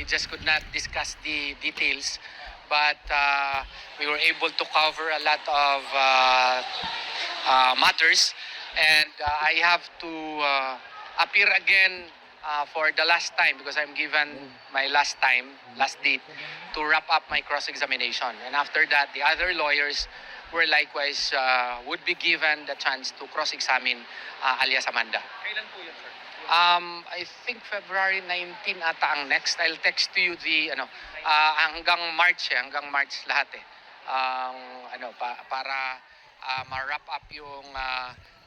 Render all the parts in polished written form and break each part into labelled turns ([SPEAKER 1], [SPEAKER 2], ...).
[SPEAKER 1] just could not discuss the details, but we were able to cover a lot of matters, and I have to appear again for the last time because I'm given my last date to wrap up my cross-examination. And after that, the other lawyers were likewise would be given the chance to cross-examine alias Amanda.
[SPEAKER 2] Kailan po yun, sir?
[SPEAKER 1] I think February 19 ata ang next. I'll text to you the hanggang March hanggang March lahat eh. Para ma-wrap up yung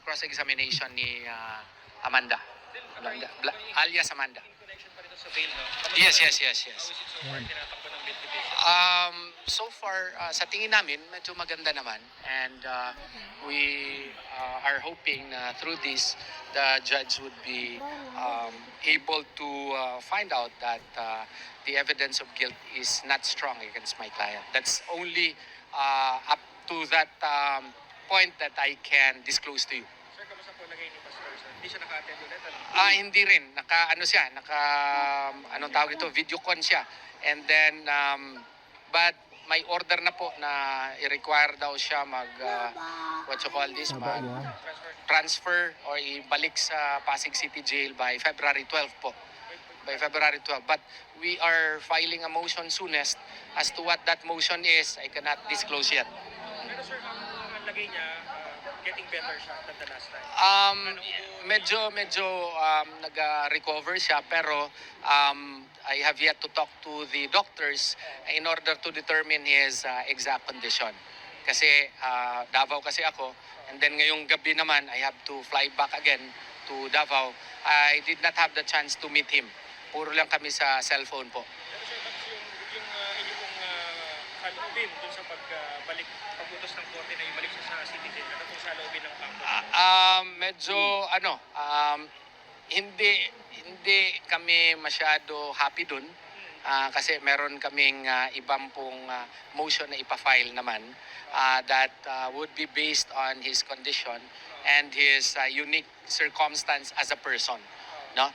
[SPEAKER 1] cross-examination ni Amanda. Alias Amanda.
[SPEAKER 2] In connection pa rin sa bail, no?
[SPEAKER 1] Yes.
[SPEAKER 2] How is it so far tinatakbo ng bail petition?
[SPEAKER 1] So far, sa tingin namin, medyo maganda naman. And we are hoping na through this, the judge would be able to find out that the evidence of guilt is not strong against my client. That's only up to that point that I can disclose to you.
[SPEAKER 2] Sir, kamusta po lagay ni Pastor, sir? Hindi siya naka-attend ulit, ano?
[SPEAKER 1] Hindi rin. Anong tawag ito? Videocon siya. And then, but may order na po na i-require daw siya transfer or ibalik sa Pasig City Jail by February 12 po. By February 12. But we are filing a motion soonest. As to what that motion is, I cannot disclose yet.
[SPEAKER 2] Pero sir, ang lagay niya, getting better siya than the last time.
[SPEAKER 1] Medyo nag-recover siya, pero I have yet to talk to the doctors in order to determine his exact condition. Kasi Davao kasi ako, and then ngayong gabi naman I have to fly back again to Davao. I did not have the chance to meet him. Puro lang kami sa cellphone po.
[SPEAKER 2] Pero sir, bakit yung inyo pong saloobin dun sa pagbutos ng korte na ibalik siya sa City Jail? Ano pong saloobin ng kampo?
[SPEAKER 1] Hindi kami masyado happy dun. Kasi meron kaming ibang pong motion na ipa-file naman that would be based on his condition and his unique circumstance as a person. No?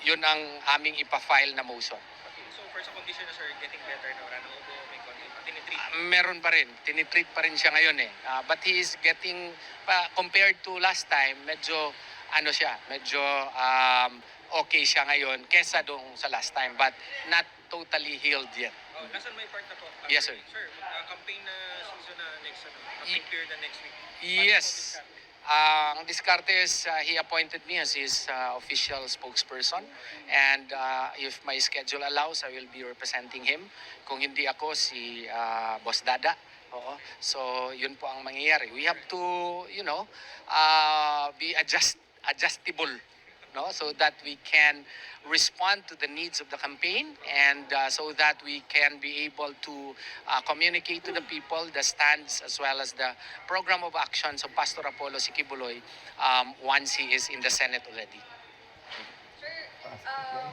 [SPEAKER 1] Yun ang aming ipa-file na motion.
[SPEAKER 2] Okay, so for sa condition na sir, getting better na wala nang ubo, may konti, tinitreat?
[SPEAKER 1] Meron pa rin. Tinitreat pa rin siya ngayon eh. But he is getting, compared to last time, medyo okay siya ngayon kesa doon sa last time, but not totally healed yet.
[SPEAKER 2] Oh, nasan may part na po?
[SPEAKER 1] Yes, sir.
[SPEAKER 2] Sir, campaign na season na next, campaign period na next week.
[SPEAKER 1] Yes. Ang diskarte is he appointed me as his official spokesperson, and if my schedule allows, I will be representing him. Kung hindi ako, si Boss Dada. Oo. So, yun po ang mangyayari. We have to, be adjustable, no, so that we can respond to the needs of the campaign, and so that we can be able to communicate to the people the stands as well as the program of actions of Pastor Apollo Sikibuloy once he is in the Senate already.
[SPEAKER 3] Sir,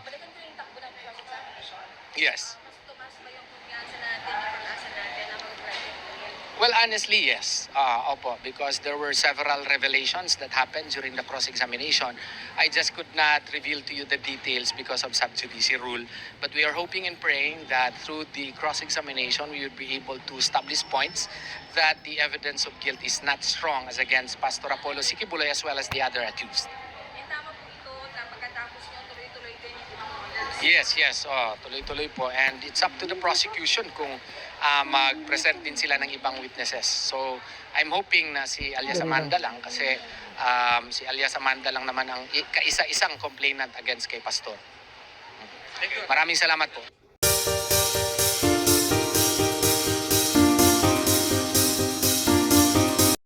[SPEAKER 3] balikan ko yung takbo ng cross-examination.
[SPEAKER 1] Yes.
[SPEAKER 3] Mas tumas ba yung kumpiyansa natin, yung pag-asa natin na mag-graduate po yan?
[SPEAKER 1] Well, honestly, yes. Opo, because there were several revelations that happened during the cross-examination. I just could not reveal to you the details because of sub judice rule. But we are hoping and praying that through the cross-examination, we would be able to establish points that the evidence of guilt is not strong as against Pastor Apollo Sikibuloy as well as the other accused.
[SPEAKER 3] Tama po ito na pagkatapos nyo tuloy-tuloy din yung ibang orders.
[SPEAKER 1] Yes. Tuloy-tuloy po. And it's up to the prosecution kung mag-present din sila ng ibang witnesses. So, I'm hoping na si alias Amanda lang kasi si alias Amanda lang naman ang kaisa-isang complainant against kay Pastor.
[SPEAKER 2] Thank you.
[SPEAKER 1] Maraming salamat po.